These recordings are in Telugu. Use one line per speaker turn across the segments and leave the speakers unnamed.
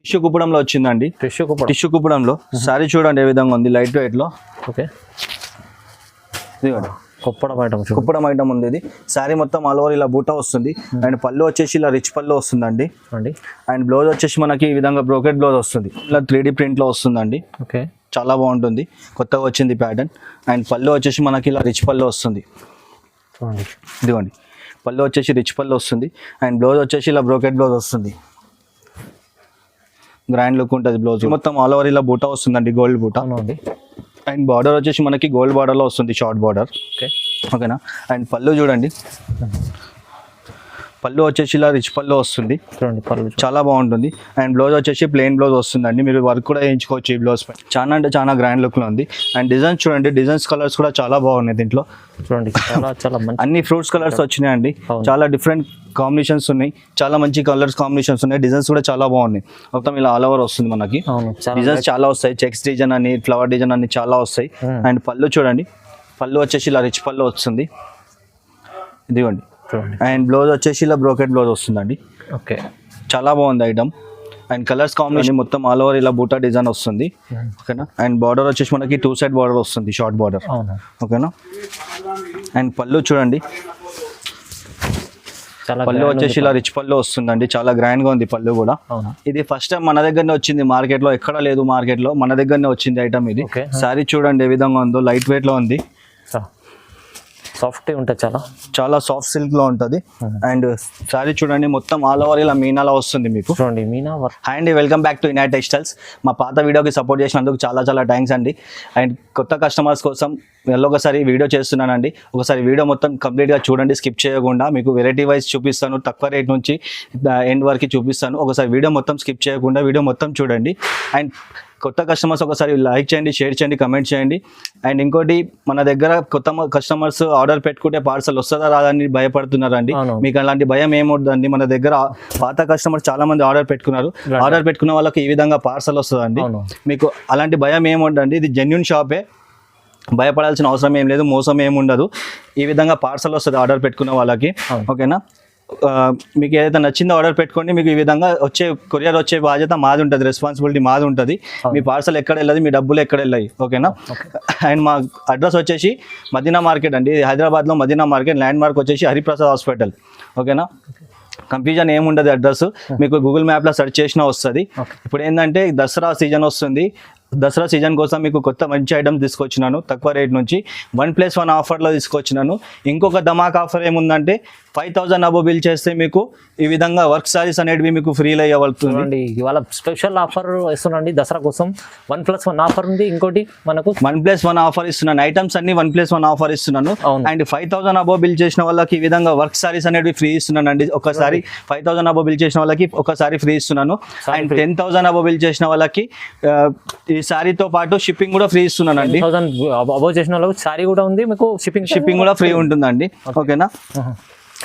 టిష్యూ కుప్పడంలో వచ్చిందండి. టిష్యూ కుప్పడంలో సారీ చూడండి ఏ విధంగా ఉంది, లైట్ వెయిట్ లో.
ఓకే,
ఇదిగోండి
కుప్పడం
ఐటమ్ ఉంది. ఇది సారీ మొత్తం ఆల్ ఓవర్ ఇలా బూటా వస్తుంది. అండ్ పళ్ళు వచ్చేసి ఇలా రిచ్ పళ్ళు వస్తుందండి. అండ్ బ్లౌజ్ వచ్చేసి మనకి ఈ విధంగా బ్రోకెట్ బ్లౌజ్ వస్తుంది, ఇలా 3D ప్రింట్ లో వస్తుందండి.
ఓకే,
చాలా బాగుంటుంది, కొత్తగా వచ్చింది ప్యాటర్న్. అండ్ పళ్ళు వచ్చేసి మనకి ఇలా రిచ్ పళ్ళు వస్తుంది. ఇదిగోండి పళ్ళు వచ్చేసి రిచ్ పళ్ళు వస్తుంది. అండ్ బ్లౌజ్ వచ్చేసి ఇలా బ్రోకెట్ బ్లౌజ్ వస్తుంది, గ్రాండ్ లుక్ ఉంటుంది. బ్లౌజ్ మొత్తం ఆల్ ఓవర్ ఇలా బూటా వస్తుందండి, గోల్డ్ బూటా. అండ్ బార్డర్ వచ్చేసి మనకి గోల్డ్ బార్డర్ లో వస్తుంది, షార్ట్ బార్డర్. ఓకేనా. అండ్ పళ్ళు చూడండి, పళ్ళు వచ్చేసి ఇలా రిచ్ పళ్ళు వస్తుంది, చాలా బాగుంటుంది. అండ్ బ్లౌజ్ వచ్చేసి ప్లెయిన్ బ్లౌజ్ వస్తుందండి, మీరు వర్క్ కూడా వేయించుకోవచ్చు ఈ బ్లౌజ్ పై. చాలా అంటే చాలా గ్రాండ్ లుక్ లో ఉంది. అండ్ డిజైన్స్ చూడండి, డిజైన్స్ కలర్స్ కూడా చాలా బాగున్నాయి దీంట్లో.
చూడండి
అన్ని ఫ్రూట్స్ కలర్స్ వచ్చినాయండి, చాలా డిఫరెంట్ కాంబినేషన్స్ ఉన్నాయి, చాలా మంచి కలర్స్ కాంబినేషన్స్ ఉన్నాయి. డిజైన్స్ కూడా చాలా బాగున్నాయి. మొత్తం ఇలా ఆల్ ఓవర్ వస్తుంది మనకి. డిజైన్స్ చాలా వస్తాయి, చెక్స్ డిజైన్ అని, ఫ్లవర్ డిజైన్ అని చాలా వస్తాయి. అండ్ పళ్ళు చూడండి, పళ్ళు వచ్చేసి ఇలా రిచ్ పళ్ళు వస్తుంది, ఇదిగోండి. అండ్ బ్లౌజ్ వచ్చేసి ఇలా బ్రోకెట్ బ్లౌజ్ వస్తుందండి.
ఓకే,
చాలా బాగుంది ఐటమ్. అండ్ కలర్స్ కాంబినేషన్ మొత్తం ఆల్ ఓవర్ ఇలా బూటా డిజైన్ వస్తుంది. ఓకేనా. అండ్ బార్డర్ వచ్చేసి మనకి 2 సైడ్ బార్డర్ వస్తుంది, షార్ట్ బార్డర్. ఓకేనా. అండ్ పళ్ళు చూడండి, పళ్ళు వచ్చేసి ఇలా రిచ్ పళ్ళు వస్తుందండి, చాలా గ్రాండ్ గా ఉంది పళ్ళు కూడా. ఇది ఫస్ట్ టైం మన దగ్గరనే వచ్చింది, మార్కెట్ లో ఎక్కడ లేదు, మార్కెట్ లో మన దగ్గరనే వచ్చింది ఐటమ్ ఇది. సారీ చూడండి ఏ విధంగా ఉందో, లైట్ వెయిట్ లో ఉంది,
సాఫ్ట్ ఉంటుంది,
చాలా సాఫ్ట్ సిల్క్ లో ఉంటుంది. అండ్ సారీ చూడండి మొత్తం ఆల్ ఓవర్ ఇలా మీనాలా వస్తుంది మీకు.
చూడండి మీనా వర్క్.
హాయ్ అండి, వెల్కమ్ బ్యాక్ టు ఇనాట్ టెక్స్టైల్స్. మా పాత వీడియోకి సపోర్ట్ చేసినందుకు చాలా చాలా థ్యాంక్స్ అండి. అండ్ కొత్త కస్టమర్స్ కోసం ఒకసారి వీడియో చేస్తున్నానండి, ఒకసారి వీడియో మొత్తం కంప్లీట్గా చూడండి, స్కిప్ చేయకుండా. మీకు వెరైటీ వైజ్ చూపిస్తాను, తక్కువ రేట్ నుంచి ఎండ్ వరకు చూపిస్తాను. ఒకసారి వీడియో మొత్తం స్కిప్ చేయకుండా వీడియో మొత్తం చూడండి. అండ్ కొత్త కస్టమర్స్ ఒకసారి లైక్ చేయండి, షేర్ చేయండి, కమెంట్ చేయండి. అండ్ ఇంకోటి, మన దగ్గర కొత్త కస్టమర్స్ ఆర్డర్ పెట్టుకుంటే పార్సల్ వస్తుందా రాదని భయపడుతున్నారండి. మీకు అలాంటి భయం ఏమవుతుందండి, మన దగ్గర పాత కస్టమర్స్ చాలా మంది ఆర్డర్ పెట్టుకున్నారు. ఆర్డర్ పెట్టుకున్న వాళ్ళకి ఈ విధంగా పార్సల్ వస్తుందండి. మీకు అలాంటి భయం ఏముండదండి, ఇది జెన్యూన్ షాపే, భయపడాల్సిన అవసరం ఏం లేదు, మోసం ఏమి ఉండదు. ఈ విధంగా పార్సల్ వస్తుంది ఆర్డర్ పెట్టుకున్న వాళ్ళకి. ఓకేనా. మీకు ఏదైతే నచ్చిందో ఆర్డర్ పెట్టుకోండి, మీకు ఈ విధంగా వచ్చే కొరియర్ వచ్చే బాధ్యత మాది ఉంటుంది, రెస్పాన్సిబిలిటీ మాది ఉంటుంది. మీ పార్సల్ ఎక్కడ వెళ్ళదు, మీ డబ్బులు ఎక్కడ వెళ్ళాయి. ఓకేనా. అండ్ మా అడ్రస్ వచ్చేసి మదీనా మార్కెట్ అండి, హైదరాబాద్లో మదీనా మార్కెట్. ల్యాండ్ మార్క్ వచ్చేసి హరిప్రసాద్ హాస్పిటల్. ఓకేనా. కన్ఫ్యూజన్ ఏముండదు, అడ్రస్ మీకు గూగుల్ మ్యాప్లో సెర్చ్ చేసినా వస్తుంది. ఇప్పుడు ఏంటంటే దసరా సీజన్ వస్తుంది, దసరా సీజన్ కోసం మీకు కొత్త మంచి ఐటమ్స్ తీసుకొచ్చినాను, తక్కువ రేట్ నుంచి 1+1 ఆఫర్లో తీసుకొచ్చినాను. ఇంకొక ధమాక్ ఆఫర్ ఏముందంటే 5,000 అబో బిల్ చేస్తే మీకు ఈ విధంగా వర్క్ సారీస్ అనేటివి మీకు ఫ్రీలో ఇవ్వబడుతుంది.
ఇవాళ స్పెషల్ ఆఫర్ ఇస్తున్నాండి దసరా కోసం, 1+1 ఆఫర్ ఉంది. ఇంకోటి మనకు
1+1 ఆఫర్ ఇస్తున్నాను, ఐటమ్స్ అన్ని 1+1 ఆఫర్ ఇస్తున్నాను. అండ్ 5,000 అబో బిల్ చేసిన వాళ్ళకి ఈ విధంగా వర్క్ సారీస్ అనేవి ఫ్రీ ఇస్తున్నాను అండి. ఒకసారి 5,000 అబో బిల్ చేసిన వాళ్ళకి ఒకసారి ఫ్రీ ఇస్తున్నాను. అండ్ 10,000 అబో బిల్ చేసిన వాళ్ళకి ఈ సారీతో పాటు షిప్పింగ్ కూడా ఫ్రీ ఇస్తున్నాను అండి.
10,000 అబో చేసిన వాళ్ళకి సారీ కూడా ఉంది, మీకు
షిప్పింగ్ కూడా ఫ్రీ ఉంటుందండి. ఓకేనా.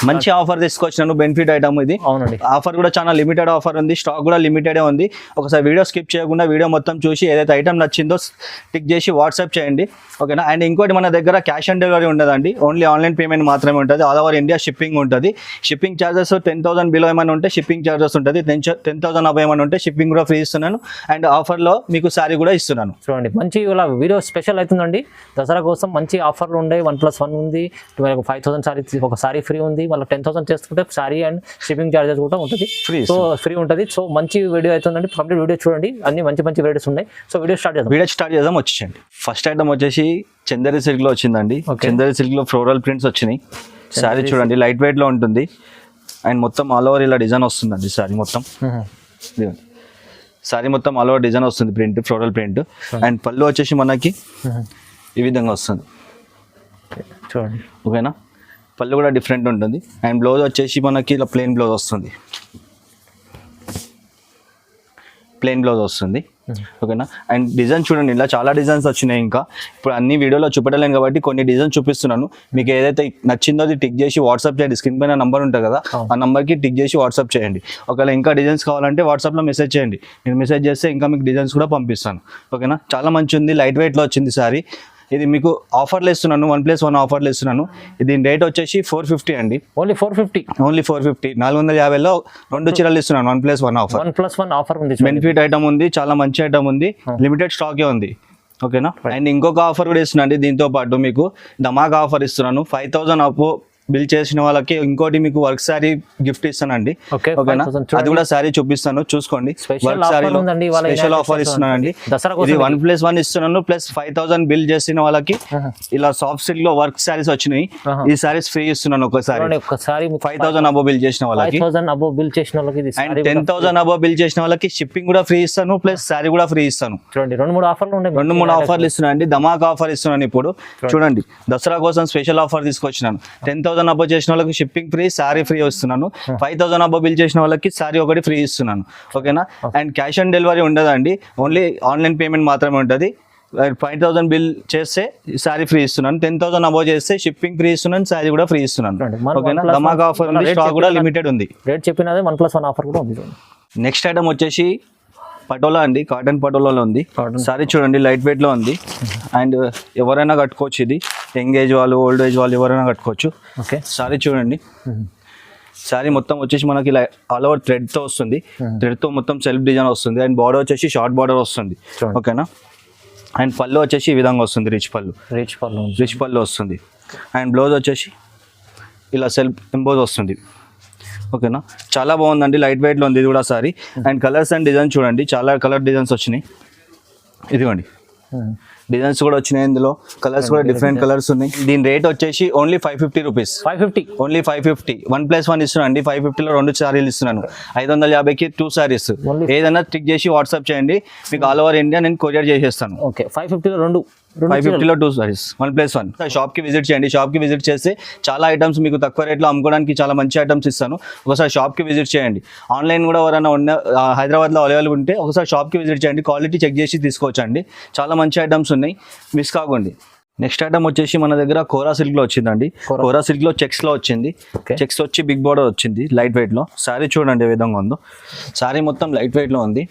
మంచి ఆఫర్ తీసుకొచ్చినాను, బెనిఫిట్ ఐటమ్ ఇది.
అవునండి.
ఆఫర్ కూడా చాలా లిమిటెడ్ ఆఫర్ ఉంది, స్టాక్ కూడా లిమిటెడే ఉంది. ఒకసారి వీడియో స్కిప్ చేయకుండా వీడియో మొత్తం చూసి ఏదైతే ఐటమ్ నచ్చిందో టిక్ చేసి వాట్సాప్ చేయండి. ఓకేనా. అండ్ ఇంకోటి, మన దగ్గర క్యాష్ ఆన్ డెలివరీ ఉండదండి, ఓన్లీ ఆన్లైన్ పేమెంట్ మాత్రమే ఉంటుంది. ఆల్ ఓవర్ ఇండియా షిప్పింగ్ ఉంటుంది. షిప్పింగ్ ఛార్జెస్ 10,000 బిలో ఏమైనా ఉంటే షిప్పింగ్ ఛార్జెస్ ఉంటుంది, 10,000 అబో ఏమైనా ఉంటే షిప్పింగ్ కూడా ఫ్రీ ఇస్తున్నాను. అండ్ ఆఫర్లో మీకు సారీ కూడా ఇస్తున్నాను.
చూడండి మంచి ఇలా వీడియో స్పెషల్ అవుతుందండి, దసరా కోసం మంచి ఆఫర్లు ఉన్నాయి. 1+1 ఉంది, 5,000 సారీ, ఒక సారీ ఫ్రీ ఉంది, మళ్ళీ 10,000 చేసుకుంటే సారీ అండ్ షిప్పింగ్ ఛార్జెస్ కూడా ఉంటుంది, సో ఫ్రీ ఉంటుంది. సో మంచి వీడియో అవుతుందండి, కంప్లీట్ వీడియో చూడండి, అన్ని మంచి మంచి వీడియోస్ ఉన్నాయి. సో వీడియో స్టార్ట్ చేద్దాం. వచ్చేయండి. ఫస్ట్ ఐటమ్ వచ్చేసి చందేరి సిల్క్ లో వచ్చిందండి. చందేరి సిల్క్ లో ఫ్లోరల్ ప్రింట్స్ వచ్చినాయి. సారీ చూడండి, లైట్ వెయిట్ లో ఉంటుంది. అండ్ మొత్తం ఆల్ ఓవర్ ఇలా డిజైన్ వస్తుందండి. సారీ మొత్తం ఆల్ ఓవర్ డిజైన్ వస్తుంది, ప్రింట్, ఫ్లోరల్ ప్రింట్. అండ్ పళ్ళు వచ్చేసి మనకి ఈ విధంగా వస్తుంది. చూడండి.
ఓకేనా. పళ్ళు కూడా డిఫరెంట్ ఉంటుంది. అండ్ బ్లౌజ్ వచ్చేసి మనకి ఇలా ప్లెయిన్ బ్లౌజ్ వస్తుంది. ఓకేనా. అండ్ డిజైన్ చూడండి, ఇలా చాలా డిజైన్స్ వచ్చినాయి. ఇంకా ఇప్పుడు అన్ని వీడియోలో చూపెట్టలేను కాబట్టి కొన్ని డిజైన్స్ చూపిస్తున్నాను. మీకు ఏదైతే నచ్చిందో అది టిక్ చేసి వాట్సాప్ చేయండి. స్క్రీన్ పైన నంబర్ ఉంటుంది కదా, ఆ నంబర్కి టిక్ చేసి వాట్సాప్ చేయండి. ఒకవేళ ఇంకా డిజైన్స్ కావాలంటే వాట్సాప్లో మెసేజ్ చేయండి, నేను మెసేజ్ చేస్తే ఇంకా మీకు డిజైన్స్ కూడా పంపిస్తాను. ఓకేనా. చాలా మంచి ఉంది, లైట్ వెయిట్లో వచ్చింది సారీ. ఇది మీకు ఆఫర్లు ఇస్తున్నాను, 1+1 ఆఫర్లు ఇస్తున్నాను. దీని రేట్ వచ్చేసి 450 అండి.
ఓన్లీ 450.
ఓన్లీ 450. 450లో 2 చీరలు ఇస్తున్నాను, 1+1 ఆఫర్.
1+1 ఆఫర్ ఉంది.
బెనిఫిట్ ఐటమ్ ఉంది, చాలా మంచి ఐటమ్ ఉంది, లిమిటెడ్ స్టాకే ఉంది. ఓకేనా. అండ్ ఇంకొక ఆఫర్ కూడా ఇస్తున్నాను. దీంతో పాటు మీకు ధమాకా ఆఫర్ ఇస్తున్నాను. 5000 అప్పు బిల్ చేసిన వాళ్ళకి ఇంకోటి మీకు వర్క్ శారీ గిఫ్ట్ ఇస్తానండి. ఓకేనా, అది కూడా శారీ చూపిస్తాను, చూసుకోండి. వర్క్ శారీలో స్పెషల్ ఆఫర్ ఇస్తున్నానండి. ఇది 1+1 ఇస్తున్నాను, ప్లస్ 5000 బిల్ చేసిన వాళ్ళకి ఇలా సాఫ్ట్ సిల్క్ లో వర్క్ శారీస్ వచ్చినాయి. ఈ శారీస్ ఫ్రీ ఇస్తున్నాను ఒకసారి. 5000 అబో బిల్ చేసిన వాళ్ళకి, అండ్ 10,000 అబో బిల్ చేసిన వాళ్ళకి షిప్పింగ్ కూడా ఫ్రీ ఇస్తాను, ప్లస్ శారీ కూడా ఫ్రీ ఇస్తాను.
చూడండి 2-3 ఆఫర్లు ఉన్నాయి.
2-3 ఆఫర్లు ఇస్తున్నాను అండి. ధమాకా ఆఫర్ ఇస్తున్నాను ఇప్పుడు. చూడండి, దసరా కోసం స్పెషల్ ఆఫర్ తీసుకొచ్చినాను. 10,000 అబో చేసిన వాళ్ళకి షిప్పింగ్ ఫ్రీ, శారీ ఫ్రీ ఇస్తున్నాను. 5000 అబో బిల్ చేసిన వాళ్ళకి శారీ ఒకటి ఫ్రీ ఇస్తున్నాను. ఓకేనా. అండ్ క్యాష్ ఆన్ డెలివరీ ఉండదండి, ఓన్లీ ఆన్లైన్ పేమెంట్ మాత్రమే ఉంటుంది. 5000 బిల్ చేస్తే శారీ ఫ్రీ ఇస్తున్నాను, 10,000 అబో చేస్తే షిప్పింగ్ ఫ్రీ ఇస్తున్నాను, శారీ కూడా ఫ్రీ ఇస్తున్నాను. ఓకేనా. ధమాకా ఆఫర్ ఉంది, స్టాక్ కూడా లిమిటెడ్ ఉంది.
రేట్ చెప్పినదే 1+1 ఆఫర్ కూడా ఉంది.
నెక్స్ట్ ఐటమ్ వచ్చేసి పటోలా అండి, కాటన్ పటోలాలో ఉంది. సారీ చూడండి, లైట్ వెయిట్ లో ఉంది. అండ్ ఎవరైనా కట్టుకోవచ్చు, ఇది యంగ్ ఏజ్ వాళ్ళు, ఓల్డ్ ఏజ్ వాళ్ళు ఎవరైనా కట్టుకోవచ్చు.
ఓకే.
సారీ చూడండి, సారీ మొత్తం వచ్చేసి మనకి ఇలా ఆల్ ఓవర్ థ్రెడ్ తో వస్తుంది. థ్రెడ్ తో మొత్తం సెల్ఫ్ డిజైన్ వస్తుంది. అండ్ బార్డర్ వచ్చేసి షార్ట్ బార్డర్ వస్తుంది. ఓకేనా. అండ్ పళ్ళు వచ్చేసి ఈ విధంగా వస్తుంది, రిచ్ పళ్ళు వస్తుంది. అండ్ బ్లౌజ్ వచ్చేసి ఇలా సెల్ఫ్ ఎంబోజ్ వస్తుంది. ఓకేనా, చాలా బాగుందండి, లైట్ వెయిట్లో ఉంది ఇది కూడా sorry. And colours and designs చూడండి, చాలా కలర్ డిజైన్స్ వచ్చినాయి. ఇదిగోండి, డిజైన్స్ కూడా వచ్చినాయి, ఇందులో కలర్స్ కూడా డిఫరెంట్ కలర్స్ ఉన్నాయి. దీని రేట్ వచ్చేసి ఓన్లీ 550 రూపీస్. 550 ఓన్లీ 550. 1+1 ఇస్తున్నాను అండి. 550లో 2 శారీలు ఇస్తున్నాను. 550కి 2 శారీస్. ఏదైనా టిక్ చేసి వాట్సాప్ చేయండి, మీకు ఆల్ ఓవర్ ఇండియా నేను కొరియర్ చేసేస్తాను.
ఓకే. 550లో
2 శారీస్, 1+1. షాప్ కి విజిట్ చేయండి. షాప్ కి విజిట్ చేస్తే చాలా ఐటమ్స్ మీకు తక్కువ రేట్లో అమ్ముకోవడానికి చాలా మంచి ఐటమ్స్ ఇస్తాను. ఒకసారి షాప్ కి విజిట్ చేయండి. ఆన్లైన్ కూడా ఎవరైనా ఉన్న హైదరాబాద్లో అవైలబుల్ ఉంటే ఒకసారి షాప్ కి విజిట్ చేయండి, క్వాలిటీ చెక్ చేసి తీసుకోవచ్చండి. చాలా మంచి ఐటమ్స్ ఉన్నాయి, మిస్ కాకండి. నెక్స్ట్ ఐటమ్ వచ్చేసి మన దగ్గర కోరా సిల్క్ లో వచ్చిందండి. కోరా సిల్క్ లో చెక్స్ లో వచ్చింది. చెక్స్ వచ్చి బిగ్ బార్డర్ వచ్చింది, లైట్ వెయిట్ లో. సారీ చూడండి ఏ విధంగా ఉందో. సారీ మొత్తం లైట్ వెయిట్ లో ఉంది.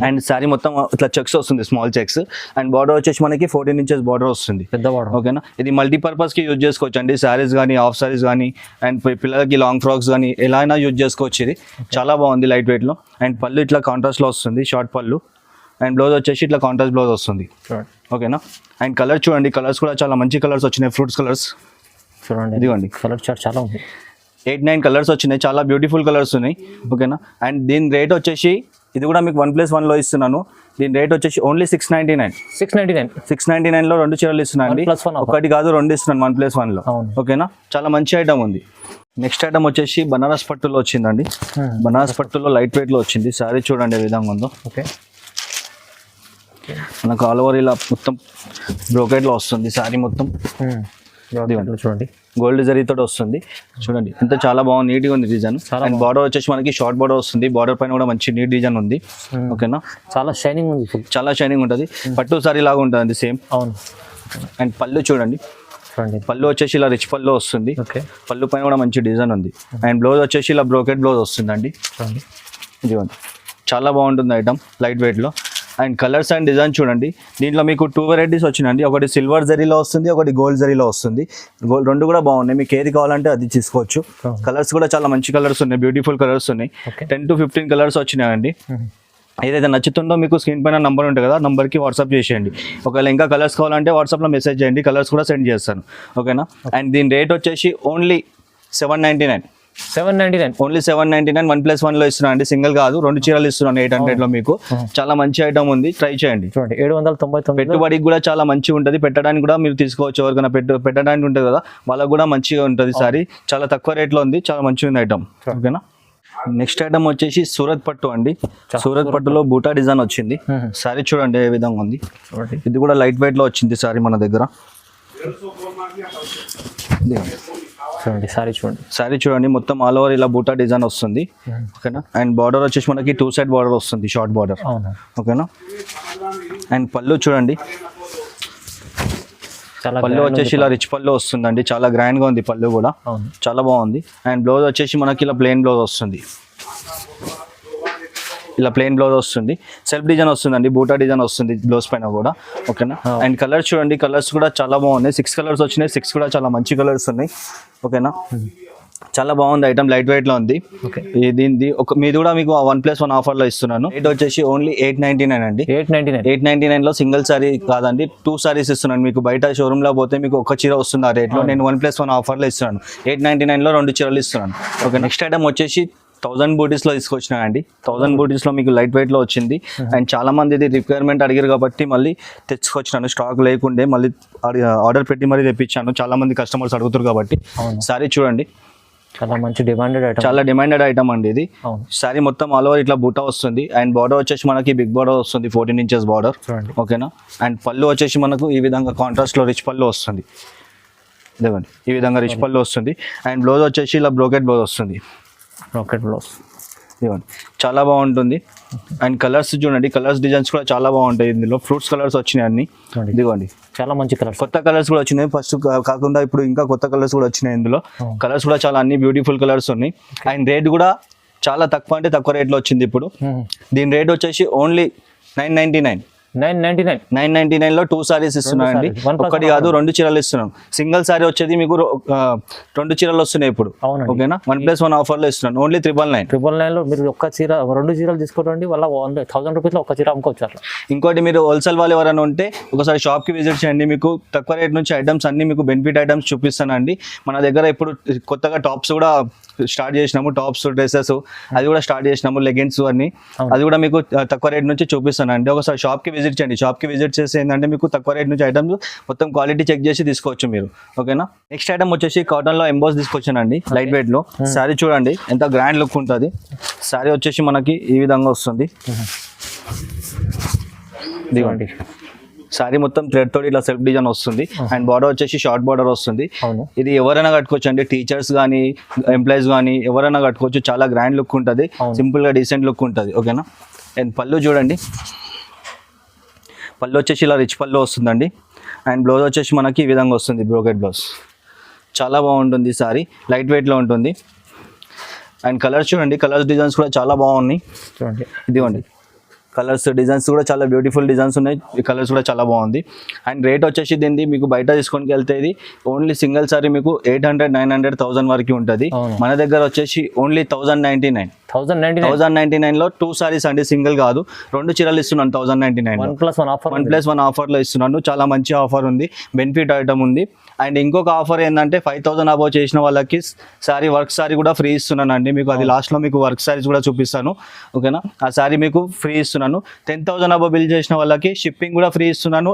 అండ్ శారీ మొత్తం ఇట్లా చెక్స్ వస్తుంది, స్మాల్ చెక్స్. అండ్ బార్డర్ వచ్చేసి మనకి 14 ఇంచెస్ బార్డర్ వస్తుంది, పెద్ద బార్డర్. ఓకేనా. ఇది మల్టీపర్పస్ కి యూజ్ చేసుకోవచ్చు అండి. శారీస్ కానీ, హాఫ్ శారీస్ కానీ, అండ్ పిల్లలకి లాంగ్ ఫ్రాక్స్ కానీ ఎలా అయినా యూజ్ చేసుకోవచ్చు. ఇది చాలా బాగుంది, లైట్ వెయిట్ లో. అండ్ పళ్ళు ఇట్లా కాంట్రాస్ట్ లో వస్తుంది, షార్ట్ పళ్ళు. అండ్ బ్లౌజ్ వచ్చేసి ఇట్లా కాంట్రాస్ట్ బ్లౌజ్ వస్తుంది. ఓకేనా. అండ్ కలర్ చూడండి, కలర్స్ కూడా చాలా మంచి కలర్స్ వచ్చినాయి, ఫ్రూట్స్ కలర్స్ చూడండి. ఇదిగోండి,
కలర్ చార్ట్ చాలా ఉంది.
8-9 కలర్స్ వచ్చినాయి, చాలా బ్యూటిఫుల్ కలర్స్ ఉన్నాయి. ఓకేనా. అండ్ దీని రేట్ వచ్చేసి ఇది కూడా మీకు 1+1లో ఇస్తున్నాను. దీని రేట్ వచ్చేసి ఓన్లీ 699. 699లో 2 చీరలు ఇస్తున్నాను అండి. ఒకటి కాదు 2 ఇస్తున్నాను 1+1లో. ఓకేనా. చాలా మంచి ఐటమ్ ఉంది. నెక్స్ట్ ఐటమ్ వచ్చేసి బనారస్ పట్టులో వచ్చిందండి. బనారస్ పట్టులో లైట్ వెయిట్ లో వచ్చింది. సారీ చూడండి ఏ విధంగా ఉందో. ఓకే. మనకు ఆల్ ఓవర్ ఇలా మొత్తం బ్రోకెట్ లో వస్తుంది సారీ మొత్తం. చూడండి, గోల్డ్ జరీతో వస్తుంది. చూడండి ఎంత చాలా బాగుంది, నీట్గా ఉంది డిజైన్. అండ్ బార్డర్ వచ్చేసి మనకి షార్ట్ బార్డర్ వస్తుంది. బార్డర్ పైన కూడా మంచి నీట్ డిజైన్ ఉంది. ఓకేనా.
చాలా షైనింగ్ ఉంది,
చాలా షైనింగ్ ఉంటుంది. పట్టు సారీ లాగా ఉంటుంది సేమ్. అవును. అండ్ పళ్ళు చూడండి, పళ్ళు వచ్చేసి ఇలా రిచ్ పళ్ళు వస్తుంది. పళ్ళు పైన కూడా మంచి డిజైన్ ఉంది. అండ్ బ్లౌజ్ వచ్చేసి ఇలా బ్రోకెట్ బ్లౌజ్ వస్తుంది అండి. ఇదిగోండి, చాలా బాగుంటుంది ఐటమ్, లైట్ వెయిట్ లో. అండ్ కలర్స్ అండ్ డిజైన్ చూడండి. దీంట్లో మీకు 2 వెరైటీస్ వచ్చినాయండి. ఒకటి సిల్వర్ జరీలో వస్తుంది, ఒకటి గోల్డ్ జరీలో వస్తుంది. రెండు కూడా బాగున్నాయి, మీకు ఏది కావాలంటే అది తీసుకోవచ్చు. కలర్స్ కూడా చాలా మంచి కలర్స్ ఉన్నాయి, బ్యూటిఫుల్ కలర్స్ ఉన్నాయి. 10 to 15 కలర్స్ వచ్చినాయండి. ఏదైతే నచ్చుతుందో మీకు స్క్రీన్ పైన నంబర్ ఉంటుంది కదా, నంబర్కి వాట్సాప్ చేసేయండి. ఒకవేళ ఇంకా కలర్స్ కావాలంటే వాట్సాప్లో మెసేజ్ చేయండి, కలర్స్ కూడా సెండ్ చేస్తాను. ఓకేనా. అండ్ దీని రేట్ వచ్చేసి ఓన్లీ 799. ఓన్లీ 799. 1+1లో ఇస్తున్నాను అండి, సింగిల్ కాదు, 2 చీరలు ఇస్తున్నాను 800లో. మీకు చాలా మంచి ఐటమ్ ఉంది, ట్రై చేయండి. 799. పెట్టుబడికి కూడా చాలా మంచిగా ఉంటుంది, పెట్టడానికి కూడా మీరు తీసుకోవచ్చు. ఎవరికైనా పెట్టడానికి ఉంటుంది కదా, వాళ్ళకి కూడా మంచిగా ఉంటుంది. సారీ చాలా తక్కువ రేట్లో ఉంది, చాలా మంచిగా ఉంది ఐటమ్. ఓకేనా. నెక్స్ట్ ఐటమ్ వచ్చేసి సూరత్ పట్టు అండి. సూరత్ పట్టులో బూటా డిజైన్ వచ్చింది. సారీ చూడండి ఏ విధంగా ఉంది. ఇది కూడా లైట్ వెయిట్ లో వచ్చింది సారీ మన దగ్గర. సారీ చూడండి, మొత్తం ఆల్ ఓవర్ ఇలా బూటా డిజైన్ వస్తుంది. ఓకేనా. అండ్ బార్డర్ వచ్చేసి మనకి 2 సైడ్ బార్డర్ వస్తుంది, షార్ట్ బార్డర్. ఓకేనా. అండ్ పళ్ళు చూడండి, పళ్ళు వచ్చేసి ఇలా రిచ్ పళ్ళు వస్తుందండి, చాలా గ్రాండ్ గా ఉంది పళ్ళు కూడా, చాలా బాగుంది. అండ్ బ్లౌజ్ వచ్చేసి మనకి ఇలా ప్లెయిన్ బ్లౌజ్ వస్తుంది. ఇలా ప్లెయిన్ బ్లౌజ్ వస్తుంది, సెల్ఫ్ డిజైన్ వస్తుందండి, బూటా డిజైన్ వస్తుంది బ్లౌజ్ పైన కూడా. ఓకేనా. అండ్ కలర్స్ చూడండి, కలర్స్ కూడా చాలా బాగున్నాయి. 6 కలర్స్ వచ్చినాయి, 6 కూడా చాలా మంచి కలర్స్ ఉన్నాయి. ఓకేనా, చాలా బాగుంది ఐటమ్, లైట్ వెయిట్ లో ఉంది. దీనిది మీది కూడా మీకు 1+1 ఆఫర్ లో ఇస్తున్నాను. రేట్ వచ్చేసి ఓన్లీ 899 అండి. 899 లో సింగిల్ సారీ కాదండి, 2 సారీస్ ఇస్తున్నాను మీకు. బయట షోరూమ్ లో పోతే మీకు ఒక చీర వస్తుంది ఆ రేట్ లో, నేను 1+1 ఆఫర్ లో ఇస్తున్నాను. 899 లో 2 చీరలు ఇస్తున్నాను. ఓకే, నెక్స్ట్ ఐటమ్ వచ్చేసి 1000 బూటీస్ లో తీసుకొచ్చినాయండి. 1000 బూటీస్ లో మీకు లైట్ వెయిట్ లో వచ్చింది. అండ్ చాలా మంది ఇది రిక్వైర్మెంట్ అడిగారు కాబట్టి మళ్ళీ తెచ్చుకొచ్చినాను. స్టాక్ లేకుండే మళ్ళీ ఆర్డర్ పెట్టి మరీ తెప్పించాను. చాలా మంది కస్టమర్స్ అడుగుతారు కాబట్టి. సారీ చూడండి,
చాలా మంచి డిమాండెడ్ ఐటమ్,
చాలా డిమాండెడ్ ఐటమ్ అండి ఇది. సారీ మొత్తం ఆల్ ఓవర్ ఇట్లా బూటా వస్తుంది. అండ్ బార్డర్ వచ్చేసి మనకి బిగ్ బార్డర్ వస్తుంది, 14 ఇంచెస్ బార్డర్. ఓకేనా. అండ్ పళ్ళు వచ్చేసి మనకు ఈ విధంగా కాంట్రాస్ట్ లో రిచ్ పళ్ళు వస్తుంది. ఇదిగోండి ఈ విధంగా రిచ్ పళ్ళు వస్తుంది. అండ్ బ్లౌజ్ వచ్చేసి ఇలా బ్రోకెట్ బ్లౌజ్ వస్తుంది. ఇదిగోండి చాలా బాగుంటుంది. అండ్ కలర్స్ చూడండి, కలర్స్ డిజైన్స్ కూడా చాలా బాగుంటాయి. ఇందులో ఫ్రూట్స్ కలర్స్ వచ్చినాయి అన్ని. ఇదిగోండి చాలా మంచి కలర్స్, కొత్త కలర్స్ కూడా వచ్చినాయి. ఫస్ట్ కాకుండా ఇప్పుడు ఇంకా కొత్త కలర్స్ కూడా వచ్చినాయి. ఇందులో కలర్స్ కూడా చాలా అన్ని బ్యూటిఫుల్ కలర్స్ ఉన్నాయి. అండ్ రేట్ కూడా చాలా తక్కువ, అంటే తక్కువ రేట్లో వచ్చింది ఇప్పుడు. దీని రేట్ వచ్చేసి ఓన్లీ 999. 999 లో 2 సారీస్ ఇస్తున్నాను అండి. ఒకటి కాదు 2 చీరలు ఇస్తున్నాను. సింగిల్ సారీ వచ్చేది మీకు 2 చీరలు వస్తున్నాయి ఇప్పుడు. ఓకేనా. 1+1 ఆఫర్ లో ఇస్తున్నాను. ఓన్లీ 999
లో మీరు ఒక్క చీర 2 చీరలు తీసుకోండి, వాళ్ళ 1000 రూపీస్ లో ఒక చీర అమ్ముకోవచ్చు అట్లా.
ఇంకోటి మీరు హోల్సేల్ వాళ్ళు ఎవరైనా ఉంటే ఒకసారి షాప్ కి విజిట్ చేయండి. మీకు తక్కువ రేట్ నుంచి ఐటమ్స్ అన్ని మీకు బెనిఫిట్ ఐటమ్స్ చూపిస్తానండి. మన దగ్గర ఇప్పుడు కొత్తగా టాప్స్ కూడా స్టార్ట్ చేసినాము, టాప్స్ డ్రెస్సెస్ అది కూడా స్టార్ట్ చేసినాము, లెగిన్స్ అన్ని. అది కూడా మీకు తక్కువ రేట్ నుంచి చూపిస్తానండి. ఒకసారి షాప్ కి విజిట్ చేయండి. షాప్ కి విజిట్ చేసి ఏంటంటే మీకు తక్కువ రేట్ నుంచి ఐటమ్స్ మొత్తం క్వాలిటీ చెక్ చేసి తీసుకోవచ్చు మీరు. ఓకేనా. నెక్స్ట్ ఐటమ్ వచ్చేసి కాటన్ లో ఎంబోస్ తీసుకొచ్చానండి, లైట్ వెయిట్ లో. శారీ చూడండి ఎంత గ్రాండ్ లుక్ ఉంటుంది. శారీ వచ్చేసి మనకి ఈ విధంగా వస్తుంది. ఇదిగోండి సారీ మొత్తం థ్రెడ్ తోటి ఇట్లా సెల్ఫ్ డిజైన్ వస్తుంది. అండ్ బార్డర్ వచ్చేసి షార్ట్ బార్డర్ వస్తుంది. ఇది ఎవరైనా కట్టుకోవచ్చు అండి, టీచర్స్ కానీ ఎంప్లాయీస్ కానీ ఎవరైనా కట్టుకోవచ్చు. చాలా గ్రాండ్ లుక్ ఉంటుంది, సింపుల్ గా డీసెంట్ లుక్ ఉంటుంది. ఓకేనా. అండ్ పళ్ళు చూడండి, పళ్ళు వచ్చేసి ఇలా రిచ్ పళ్ళు వస్తుందండి. అండ్ బ్లౌజ్ వచ్చేసి మనకి ఈ విధంగా వస్తుంది, బ్రోకెట్ బ్లౌజ్. చాలా బాగుంటుంది సారీ, లైట్ వెయిట్లో ఉంటుంది. అండ్ కలర్స్ చూడండి, కలర్స్ డిజైన్స్ కూడా చాలా బాగున్నాయి. చూడండి ఇదిగోండి కలర్స్ డిజైన్స్ కూడా చాలా బ్యూటిఫుల్ డిజైన్స్ ఉన్నాయి. ఈ కలర్స్ కూడా చాలా బాగుంది. అండ్ రేట్ వచ్చేసి దీన్ని మీకు బయట తీసుకొని వెళ్తే ఇది ఓన్లీ సింగిల్ సారీ మీకు 800, 900, 1000 వరకు ఉంటుంది. మన దగ్గర వచ్చేసి ఓన్లీ 1099. 1099 లో 2 సారీస్ అండి, సింగిల్ కాదు 2 చీరలు ఇస్తున్నాను. 1099 1+1 ఆఫర్ లో ఇస్తున్నాను. చాలా మంచి ఆఫర్ ఉంది, బెనిఫిట్ ఐటమ్ ఉంది. అండ్ ఇంకొక ఆఫర్ ఏంటంటే 5000 అబౌవ్ చేసిన వాళ్ళకి సారీ వర్క్ సారీ కూడా ఫ్రీ ఇస్తున్నాను అండి మీకు. అది లాస్ట్ లో మీకు వర్క్ సారీస్ కూడా చూపిస్తాను. ఓకేనా. ఆ సారీ మీకు ఫ్రీ ఇస్తున్నాను. 10,000 అబౌవ్ బిల్ చేసిన వాళ్ళకి షిప్పింగ్ కూడా ఫ్రీ ఇస్తున్నాను.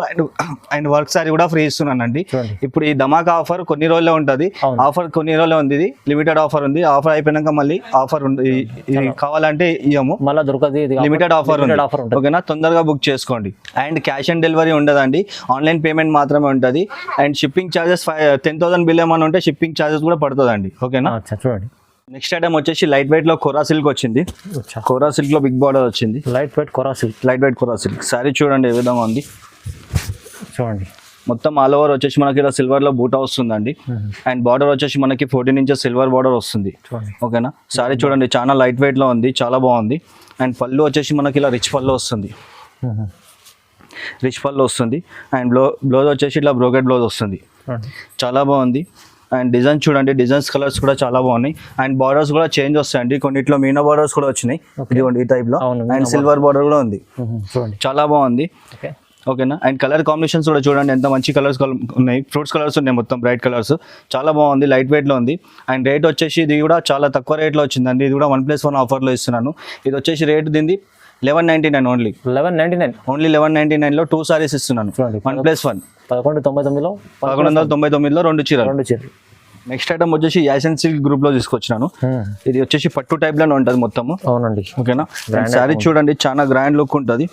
అండ్ వర్క్ సారీ కూడా ఫ్రీ ఇస్తున్నాను అండి. ఇప్పుడు ఈ ధమాకా ఆఫర్ కొన్ని రోజులే ఉంటుంది. ఆఫర్ కొన్ని రోజులే ఉంది, ఇది లిమిటెడ్ ఆఫర్ ఉంది. ఆఫర్ అయిపోయినాక మళ్ళీ ఆఫర్ ఉంది, ఇది కావాలంటే ఇయ్యము, మళ్ళీ దొరకదు. లిమిటెడ్ ఆఫర్ ఉంది. ఓకేనా, తొందరగా బుక్ చేసుకోండి. అండ్ క్యాష్ ఆన్ డెలివరీ ఉండదండి, ఆన్లైన్ పేమెంట్ మాత్రమే ఉంటుంది. అండ్ షిప్పింగ్ ఛార్జెస్ 10,000 బిల్ ఏమైనా ఉంటే షిప్పింగ్ ఛార్జెస్ కూడా పడుతుందండి. ఓకేనా. చూడండి నెక్స్ట్ ఐటమ్ వచ్చేసి లైట్ వెయిట్ లో కోరా సిల్క్ వచ్చింది. కోరా సిల్క్ లో బిగ్ బార్డర్ వచ్చింది. లైట్ వెయిట్ కోరా సిల్క్ సారీ చూడండి ఏ విధంగా ఉంది. చూడండి మొత్తం ఆల్ ఓవర్ వచ్చేసి మనకి ఇలా సిల్వర్ లో బూటా వస్తుందండి. అండ్ బార్డర్ వచ్చేసి మనకి 14 ఇంచెస్ సిల్వర్ బార్డర్ వస్తుంది. ఓకేనా. సారీ చూడండి చాలా లైట్ వెయిట్ లో ఉంది, చాలా బాగుంది. అండ్ పళ్ళు వచ్చేసి మనకి ఇలా రిచ్ పళ్ళు వస్తుంది. అండ్ బ్లౌజ్ వచ్చేసి ఇట్లా బ్రోకెట్ బ్లౌజ్ వస్తుంది. చాలా బాగుంది. అండ్ డిజైన్ చూడండి, డిజైన్స్ కలర్స్ కూడా చాలా బాగున్నాయి. అండ్ బార్డర్స్ కూడా చేంజ్ వస్తాయండి, కొన్నిట్లో మీనా బార్డర్స్ కూడా వచ్చినాయి. ఇదిగోండి ఈ టైప్ లో. అండ్ సిల్వర్ బార్డర్ కూడా ఉంది, చాలా బాగుంది. ఓకేనా. అండ్ కలర్ కాంబినేషన్స్ కూడా చూడండి ఎంత మంచి కలర్స్ ఉన్నాయి. ఫ్రూట్స్ కలర్స్ ఉన్నాయి, మొత్తం బ్రైట్ కలర్స్, చాలా బాగుంది, లైట్ వెయిట్ లో ఉంది. అండ్ రేట్ వచ్చేసి ఇది కూడా చాలా తక్కువ రేట్లో వచ్చిందండి. ఇది కూడా 1+1 ఆఫర్ లో ఇస్తున్నాను. ఇది వచ్చేసి రేట్ దీన్ని 1199 ఓన్లీ. 1199 లో 2 సారీస్ ఇస్తున్నాను. 1+1 1199 లో 2 చీరలు. నెక్స్ట్ ఐటమ్ వచ్చేసి యాసన్ సిల్క్ గ్రూప్ లో తీసుకొచ్చినాను. ఇది వచ్చేసి పట్టు టైప్ లోనే ఉంటుంది మొత్తము. అవునండి. ఓకేనా. సారీ చూడండి చాలా గ్రాండ్ లుక్ ఉంటుంది.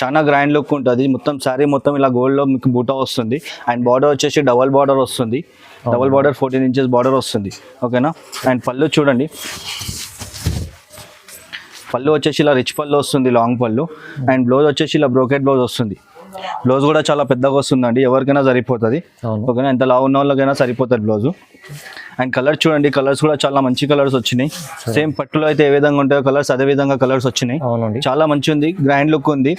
చాలా గ్రాండ్ లుక్ ఉంటుంది. మొత్తం సారీ మొత్తం ఇలా గోల్డ్ లో మీకు బూటా వస్తుంది. అండ్ బార్డర్ వచ్చేసి డబల్ బార్డర్ వస్తుంది. డబల్ బార్డర్ 14 ఇంచెస్ బార్డర్ వస్తుంది. ఓకేనా. అండ్ పళ్ళు చూడండి, పళ్ళు వచ్చేసి ఇలా రిచ్ పళ్ళు వస్తుంది, లాంగ్ పళ్ళు. అండ్ బ్లౌజ్ వచ్చేసి ఇలా బ్రోకెట్ బ్లౌజ్ వస్తుంది. బ్లౌజ్ కూడా చాలా పెద్దగా వస్తుందండి, ఎవరికైనా సరిపోతుంది.
అవును.
ఓకేనా, ఎంత లావు ఉన్న వాళ్ళకైనా సరిపోతుంది బ్లౌజ్. అండ్ కలర్ చూడండి, కలర్స్ కూడా చాలా మంచి కలర్స్ వచ్చినాయి. సేమ్ పట్టులో అయితే ఏ విధంగా ఉంటాయో కలర్స్ అదే విధంగా కలర్స్ వచ్చినాయి.
అవునండి.
చాలా మంచి ఉంది, గ్రాండ్ లుక్ ఉంది.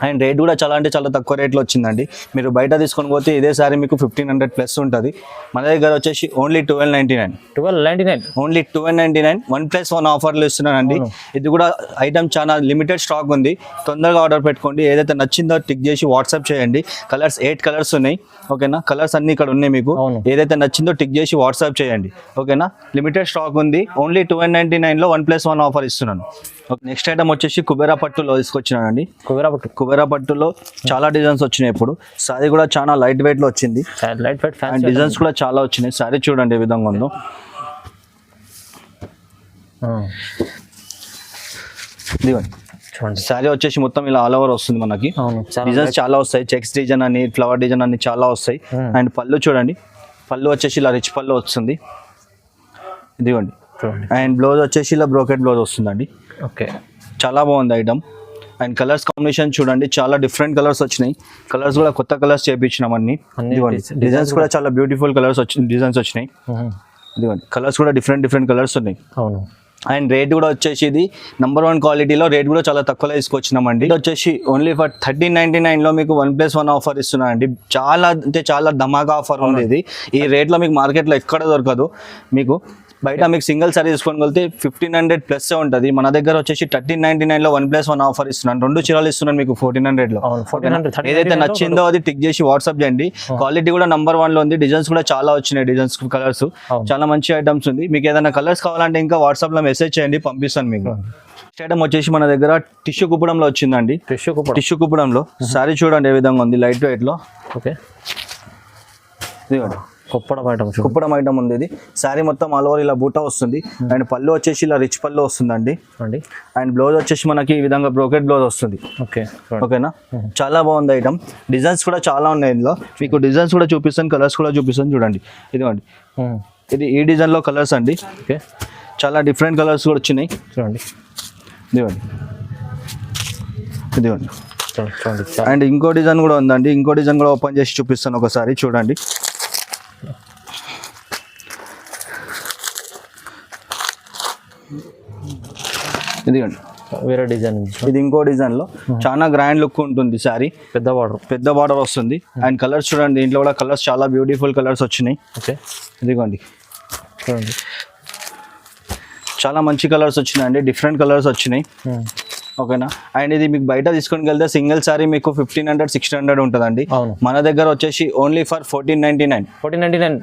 అండ్ రేట్ కూడా చాలా అంటే చాలా తక్కువ రేట్లో వచ్చిందండి. మీరు బయట తీసుకొని పోతే ఇదే సారీ మీకు 1500 ప్లస్ ఉంటుంది. మన దగ్గర వచ్చేసి ఓన్లీ 1299. ఓన్లీ 1299 1+1 ఆఫర్లు ఇస్తున్నానండి. ఇది కూడా ఐటమ్ చాలా లిమిటెడ్ స్టాక్ ఉంది, తొందరగా ఆర్డర్ పెట్టుకోండి. ఏదైతే నచ్చిందో టిక్ చేసి వాట్సాప్ చేయండి. కలర్స్ 8 కలర్స్ ఉన్నాయి. ఓకేనా, కలర్స్ అన్ని ఇక్కడ ఉన్నాయి. మీకు ఏదైతే నచ్చిందో టిక్ చేసి వాట్సాప్ చేయండి. ఓకేనా, లిమిటెడ్ స్టాక్ ఉంది. ఓన్లీ 1299లో 1+1 ఆఫర్ ఇస్తున్నాను. నెక్స్ట్ ఐటమ్ వచ్చేసి కుబేరా పట్టులో తీసుకొచ్చినానండి. కుబేరా పట్టులో చాలా డిజైన్స్ వచ్చినాయి. ఇప్పుడు సారీ కూడా చాలా లైట్ వెయిట్ లో వచ్చింది. అండ్ డిజైన్స్ కూడా చాలా వచ్చినాయి. సారీ చూడండి ఏ విధంగా ఉందో. సారీ వచ్చేసి మొత్తం ఇలా ఆల్ ఓవర్ వస్తుంది మనకి. డిజైన్స్ చాలా వస్తాయి, చెక్స్ డిజైన్ అని, ఫ్లవర్ డిజైన్ అని చాలా వస్తాయి. అండ్ పళ్ళు చూడండి, పళ్ళు వచ్చేసి ఇలా రిచ్ పళ్ళు వస్తుంది. ఇదిగోండి. అండ్ బ్లౌజ్ వచ్చేసి ఇలా బ్రోకెట్ బ్లౌజ్ వస్తుందండి.
ఓకే, చాలా
బాగుంది ఐటమ్. అండ్ కలర్స్ కాంబినేషన్ చూడండి, చాలా డిఫరెంట్ కలర్స్ వచ్చినాయి. కలర్స్ కూడా కొత్త కలర్స్ చేయించినాం అన్ని. డిజైన్స్ కూడా చాలా బ్యూటిఫుల్ కలర్స్ డిజైన్స్ వచ్చినాయి. ఇదిగోండి, కలర్స్ కూడా డిఫరెంట్ కలర్స్ ఉన్నాయి.
అవును.
అండ్ రేట్ కూడా వచ్చేసి ఇది #1 క్వాలిటీలో రేట్ కూడా చాలా తక్కువలో తీసుకొచ్చినామండి. ఇది వచ్చేసి ఓన్లీ ఫర్ 1399లో మీకు 1+1 ఆఫర్ ఇస్తున్నాం అండి. చాలా అంటే చాలా ధమాకా ఆఫర్ ఉంది ఇది. ఈ రేట్లో మీకు మార్కెట్లో ఎక్కడ దొరకదు. మీకు బయట మీకు సింగిల్ సారీ తీసుకొని వెళ్తే 1500 ప్లస్ ఉంటుంది. మన దగ్గర వచ్చేసి 1399లో 1+1 ఆఫర్ ఇస్తున్నాను. 2 చీరలు ఇస్తున్నాను మీకు 1400లో. ఏదైతే నచ్చిందో అది టిక్ చేసి వాట్సాప్ చేయండి. క్వాలిటీ కూడా #1లో ఉంది. డిజైన్స్ కూడా చాలా వచ్చినాయి, డిజైన్స్ కలర్స్ చాలా మంచి ఐటమ్స్ ఉంది. మీకు ఏదైనా కలర్స్ కావాలంటే ఇంకా వాట్సాప్ లో మెసేజ్ చేయండి, పంపిస్తాను మీకు. నెక్స్ట్ ఐటమ్ వచ్చేసి మన దగ్గర టిష్యూ కుప్పడంలో వచ్చిందండి. టిష్యూ కుప్పడంలో సారీ చూడండి ఏ విధంగా ఉంది, లైట్ వెయిట్ లో.
ఓకే,
కుప్పడం ఐటమ్ ఉంది. ఇది సారీ మొత్తం ఆల్ ఓవర్ ఇలా బూటా వస్తుంది. అండ్ పళ్ళు వచ్చేసి ఇలా రిచ్ పళ్ళు వస్తుందండి. అండ్ బ్లౌజ్ వచ్చేసి మనకి ఈ విధంగా బ్రోకెట్ బ్లౌజ్ వస్తుంది. ఓకేనా, చాలా బాగుంది ఐటమ్. డిజైన్స్ కూడా చాలా ఉన్నాయి ఇందులో. మీకు డిజైన్స్ కూడా చూపిస్తాను, కలర్స్ కూడా చూపిస్తాను. చూడండి, ఇదిగోండి, ఇది ఈ డిజైన్ లో కలర్స్ అండి. చాలా డిఫరెంట్ కలర్స్ కూడా వచ్చినాయి. చూడండి, ఇదిగోండి. అండ్ ఇంకో డిజైన్ కూడా ఉందండి. ఇంకో డిజైన్ కూడా ఓపెన్ చేసి చూపిస్తాను ఒకసారి. చూడండి, ఇదిగోండి,
వేరే డిజైన్.
ఇది ఇంకో డిజైన్ లో చాలా గ్రాండ్ లుక్ ఉంటుంది. సారీ పెద్ద బార్డర్ వస్తుంది. అండ్ కలర్స్ చూడండి, దీంట్లో కూడా కలర్స్ చాలా బ్యూటిఫుల్ కలర్స్ వచ్చినాయి. ఇదిగోండి, చూడండి, చాలా మంచి కలర్స్ వచ్చినాయండి, డిఫరెంట్ కలర్స్ వచ్చినాయి. ఓకేనా, అండ్ ఇది మీకు బయట తీసుకొని వెళ్తే సింగిల్ సారీ మీకు 1500-1600 ఉంటుందండి. మన దగ్గర వచ్చేసి ఓన్లీ ఫర్ 1499.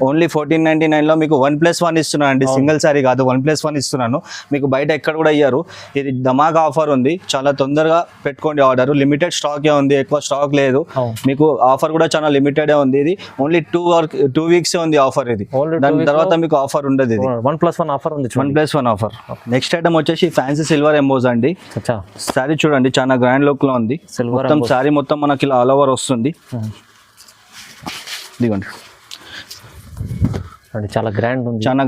ఓన్లీ 1499లో మీకు 1+1 ఇస్తున్నాను అండి. సింగిల్ సారీ కాదు, 1+1 ఇస్తున్నాను. మీకు బయట ఎక్కడ కూడా ఇయ్యారు. ఇది ధమాకా ఆఫర్ ఉంది, చాలా తొందరగా పెట్టుకోండి ఆర్డర్. లిమిటెడ్ స్టాకే ఉంది, ఎక్కువ స్టాక్ లేదు. మీకు ఆఫర్ కూడా చాలా లిమిటెడ్ ఉంది. ఇది ఓన్లీ 2 వీక్స్ ఉంది ఆఫర్. ఇది దాని తర్వాత మీకు ఆఫర్ ఉండదు. ఇది
1+1 ఆఫర్ ఉంది.
1+1 ఆఫర్. నెక్స్ట్ ఐటమ్ వచ్చేసి ఫ్యాన్సీ సిల్వర్ ఎంబోజ్ అండి. సారీ చూడండి, చాలా గ్రాండ్ లుక్ లో ఉంది. మొత్తం సారీ మొత్తం మనకి ఇలా ఆల్ ఓవర్ వస్తుంది. ఇదిగోండి,
చాలా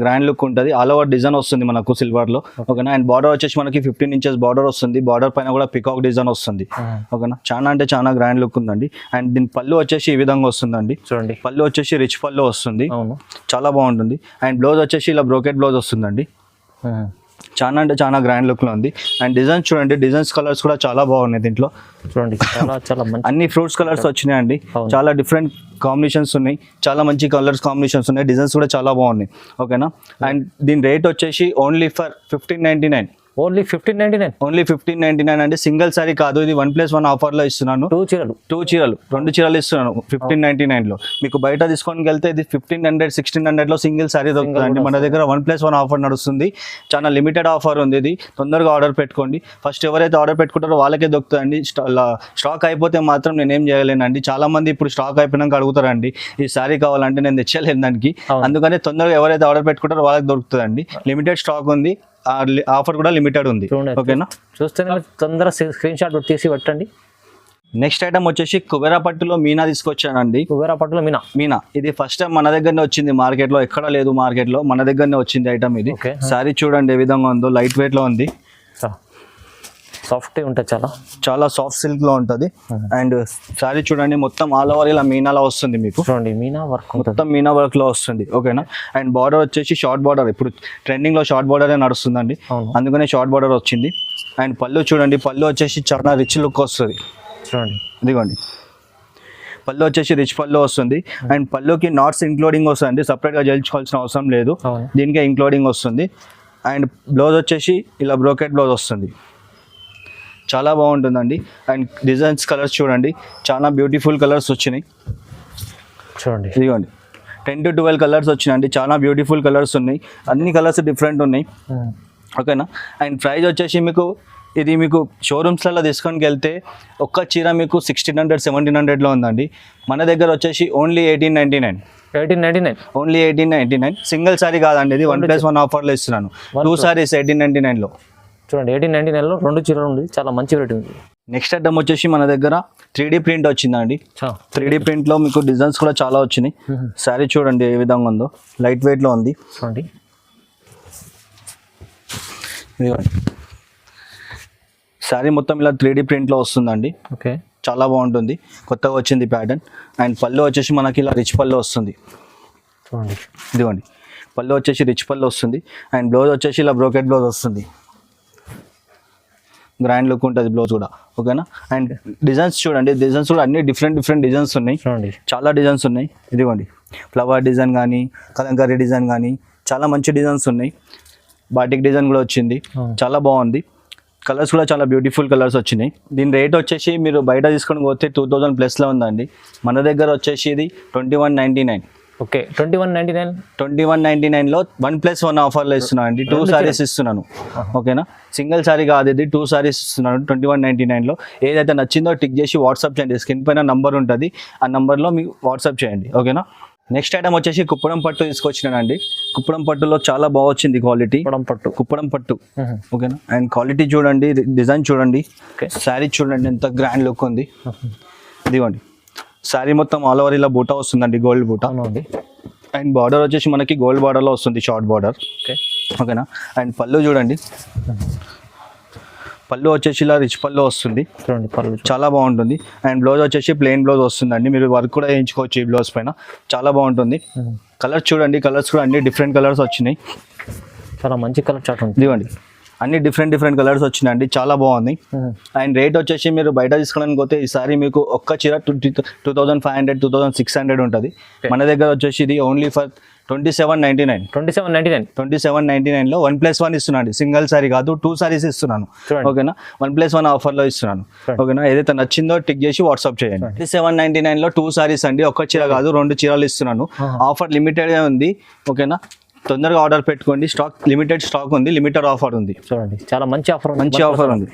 గ్రాండ్ లుక్ ఉంటుంది. ఆల్ ఓవర్ డిజైన్ వస్తుంది మనకు సిల్వర్ లో. ఓకేనా, అండ్ బార్డర్ వచ్చేసి మనకి 15 ఇంచెస్ బార్డర్ వస్తుంది. బార్డర్ పైన కూడా పికాక్ డిజైన్ వస్తుంది. ఓకేనా, చాలా అంటే చాలా గ్రాండ్ లుక్ ఉందండి. అండ్ దీని పళ్ళు వచ్చేసి ఈ విధంగా వస్తుందండి. చూడండి, పళ్ళు వచ్చేసి రిచ్ పళ్ళు వస్తుంది, చాలా బాగుంటుంది. అండ్ బ్లౌజ్ వచ్చేసి ఇలా బ్రోకెట్ బ్లౌజ్ వస్తుందండి. చాలా అంటే చాలా గ్రాండ్ లుక్ లో ఉంది. అండ్ డిజైన్స్ చూడండి, డిజైన్స్ కలర్స్ కూడా చాలా బాగున్నాయి దీంట్లో. చూడండి, అన్ని ఫ్రూట్స్ కలర్స్ వచ్చినాయి అండి. చాలా డిఫరెంట్ కాంబినేషన్స్ ఉన్నాయి, చాలా మంచి కలర్స్ కాంబినేషన్స్ ఉన్నాయి. డిజైన్స్ కూడా చాలా బాగున్నాయి. ఓకేనా, అండ్ దీని రేట్ వచ్చేసి ఓన్లీ ఫర్ 1599.
ఓన్లీ
1599 అంటే సింగిల్ సారీ కాదు, ఇది 1+1 ఆఫర్ లో ఇస్తున్నాను. 2 చీరలు ఇస్తున్నాను 1599లో. మీకు బయట తీసుకొని వెళ్తే ఇది 1500-1600లో సింగిల్ సారీ దొరుకుతుంది. మన దగ్గర 1+1 ఆఫర్ నడుస్తుంది. చాలా లిమిటెడ్ ఆఫర్ ఉంది. ఇది తొందరగా ఆర్డర్ పెట్టుకోండి. ఫస్ట్ ఎవరైతే ఆర్డర్ పెట్టుకుంటారో వాళ్ళకే దొరుకుతుందండి. స్టాక్ అయిపోతే మాత్రం నేనేం చేయలేనండి. చాలా మంది ఇప్పుడు స్టాక్ అయిపోయినాక అడుగుతారండి ఈ సారీ కావాలంటే, నేను తెచ్చలేను దానికి. అందుకని తొందరగా ఎవరైతే ఆర్డర్ పెట్టుకుంటారో వాళ్ళకి దొరుకుతుందండి. లిమిటెడ్ స్టాక్ ఉంది, ఆఫర్ కూడా లిమిటెడ్ ఉంది. ఓకేనా,
చూస్తే తొందరగా స్క్రీన్ షాట్ తీసి పెట్టండి.
నెక్స్ట్ ఐటమ్ వచ్చేసి కుబేరా పట్టులో మీనా తీసుకొచ్చానండి.
కుబేరా పట్టులో మీనా
ఇది ఫస్ట్ టైం మన దగ్గరనే వచ్చింది. మార్కెట్ లో ఎక్కడ లేదు, మార్కెట్ లో మన దగ్గరనే వచ్చింది ఐటమ్ ఇది. సారీ చూడండి ఏ విధంగా ఉందో, లైట్ వెయిట్ లో ఉంది.
సాఫ్ట్ ఉంటుంది చాలా.
చాలా సాఫ్ట్ సిల్క్ లో ఉంటుంది. అండ్ శారీ చూడండి మొత్తం ఆల్ ఓవర్ ఇలా మీనాలా వస్తుంది మీకు.
చూడండి మీనా వర్క్ ఉంటుంది.
మొత్తం మీనా వర్క్ లో వస్తుంది. ఓకేనా. అండ్ బార్డర్ వచ్చేసి షార్ట్ బార్డర్, ఇప్పుడు ట్రెండింగ్ లో షార్ట్ బార్డర్ నడుస్తుందండి, అందుకనే షార్ట్ బార్డర్ వచ్చింది. అండ్ పళ్ళు చూడండి, పళ్ళు వచ్చేసి చాలా రిచ్ లుక్ వస్తుంది.
చూడండి
ఇదిగోండి పళ్ళు వచ్చేసి రిచ్ పళ్ళు వస్తుంది. అండ్ పళ్ళుకి నాట్స్ ఇంక్లూడింగ్ వస్తుంది, సపరేట్గా చేయించుకోవాల్సిన అవసరం లేదు, దీనికే ఇంక్లూడింగ్ వస్తుంది. అండ్ బ్లౌజ్ వచ్చేసి ఇలా బ్రోకెట్ బ్లౌజ్ వస్తుంది, చాలా బాగుంటుందండి. అండ్ డిజైన్స్ కలర్స్ చూడండి, చాలా బ్యూటిఫుల్ కలర్స్ వచ్చినాయి.
చూడండి
ఇదిగోండి 10 to 12 కలర్స్ వచ్చినాయండి, చాలా బ్యూటిఫుల్ కలర్స్ ఉన్నాయి, అన్ని కలర్స్ డిఫరెంట్ ఉన్నాయి. ఓకేనా. అండ్ ప్రైస్ వచ్చేసి మీకు ఇది మీకు షోరూమ్స్లలో తీసుకొని వెళ్తే ఒక్క చీర మీకు 1600 1700లో ఉందండి. మన దగ్గర వచ్చేసి ఓన్లీ 1899. ఓన్లీ 1899. సింగిల్ సారీ కాదండి, ఇది 1+1 ఆఫర్లో ఇస్తున్నాను. 2 సారీస్ 1899లో.
చూడండి 1899లో 2 చీరలు ఉంది, చాలా మంచి రేట్ ఉంది.
నెక్స్ట్ ఐటమ్ వచ్చేసి మన దగ్గర 3D ప్రింట్ వచ్చిందండి. 3D ప్రింట్లో మీకు డిజైన్స్ కూడా చాలా వచ్చినాయి. సారీ చూడండి ఏ విధంగా ఉందో, లైట్ వెయిట్లో ఉంది.
చూడండి
శారీ మొత్తం ఇలా 3D ప్రింట్లో వస్తుందండి.
ఓకే,
చాలా బాగుంటుంది, కొత్తగా వచ్చింది ప్యాటర్న్. అండ్ పళ్ళు వచ్చేసి మనకి ఇలా రిచ్ పళ్ళు వస్తుంది.
చూడండి
ఇదిగోండి పళ్ళు వచ్చేసి రిచ్ పళ్ళు వస్తుంది. అండ్ బ్లౌజ్ వచ్చేసి ఇలా బ్రోకెట్ బ్లౌజ్ వస్తుంది, గ్రాండ్ లుక్ ఉంటుంది బ్లౌజ్ కూడా. ఓకేనా. అండ్ డిజైన్స్ చూడండి, డిజైన్స్ కూడా అన్ని డిఫరెంట్ డిజైన్స్ ఉన్నాయి.
చూడండి
చాలా డిజైన్స్ ఉన్నాయి. ఇదిగోండి ఫ్లవర్ డిజైన్ కానీ, కలంకారీ డిజైన్ కానీ, చాలా మంచి డిజైన్స్ ఉన్నాయి. బాటిక్ డిజైన్ కూడా వచ్చింది, చాలా బాగుంది. కలర్స్ కూడా చాలా బ్యూటిఫుల్ కలర్స్ వచ్చినాయి. దీని రేట్ వచ్చేసి మీరు బయట తీసుకొని పోతే 2000+ ఉందండి. మన దగ్గర వచ్చేసి ఇది 2199.
ఓకే
2199లో 1+1 ఆఫర్లో ఇస్తున్నాను అండి. 2 సారీస్ ఇస్తున్నాను. ఓకేనా. సింగిల్ సారీ కాదు, ఇది 2 సారీస్ ఇస్తున్నాను 2199లో. ఏదైతే నచ్చిందో టిక్ చేసి వాట్సాప్ చేయండి, స్క్రీన్ పైన నంబర్ ఉంటుంది, ఆ నంబర్లో మీకు వాట్సాప్ చేయండి. ఓకేనా. నెక్స్ట్ ఐటమ్ వచ్చేసి కుప్పడం పట్టు తీసుకొచ్చినానండి. కుప్పడం పట్టులో చాలా బాగా వచ్చింది క్వాలిటీ. కుప్పడం పట్టు ఓకేనా. అండ్ క్వాలిటీ చూడండి, డిజైన్ చూడండి, శారీ చూడండి ఎంత గ్రాండ్ లుక్ ఉంది. ఇదిగోండి శారీ మొత్తం ఆల్ ఓవర్ ఇలా బూటా వస్తుందండి, గోల్డ్ బూటా. అండ్ బార్డర్ వచ్చేసి మనకి గోల్డ్ బార్డర్లో వస్తుంది, షార్ట్ బార్డర్. ఓకేనా. అండ్ పళ్ళు చూడండి, పళ్ళు వచ్చేసి ఇలా రిచ్ పళ్ళు వస్తుంది, చాలా బాగుంటుంది. అండ్ బ్లౌజ్ వచ్చేసి ప్లెయిన్ బ్లౌజ్ వస్తుందండి, మీరు వర్క్ కూడా వేయించుకోవచ్చు ఈ బ్లౌజ్ పైన, చాలా బాగుంటుంది. కలర్స్ చూడండి, కలర్స్ కూడా అన్ని డిఫరెంట్ కలర్స్ వచ్చినాయి,
చాలా మంచి కలర్ చార్ట్ ఉంది.
ఇదిగోండి అన్ని డిఫరెంట్ కలర్స్ వచ్చినాయండి, చాలా బాగుంది. అండ్ రేట్ వచ్చేసి మీరు బయట తీసుకోవడానికి పోతే ఈసారి మీకు ఒక్క చీర 2500 2600 ఉంటుంది. మన దగ్గర వచ్చేసి ఇది ఓన్లీ ఫర్ 2799లో 1+1 ఇస్తున్నాను. సింగిల్ సారీ కాదు, 2 సారీస్ ఇస్తున్నాను. ఓకేనా. 1+1 ఆఫర్లో ఇస్తున్నాను. ఓకేనా. ఏదైతే నచ్చిందో టిక్ చేసి వాట్సాప్ చేయండి. 2799లో 2 సారీస్ అండి, ఒక్క చీర కాదు 2 చీరలు ఇస్తున్నాను. ఆఫర్ లిమిటెడ్గా ఉంది. ఓకేనా. తొందరగా ఆర్డర్ పెట్టుకోండి, స్టాక్ లిమిటెడ్ స్టాక్ ఉంది, లిమిటెడ్ ఆఫర్ ఉంది.
చూడండి చాలా మంచి ఆఫర్
ఉంది.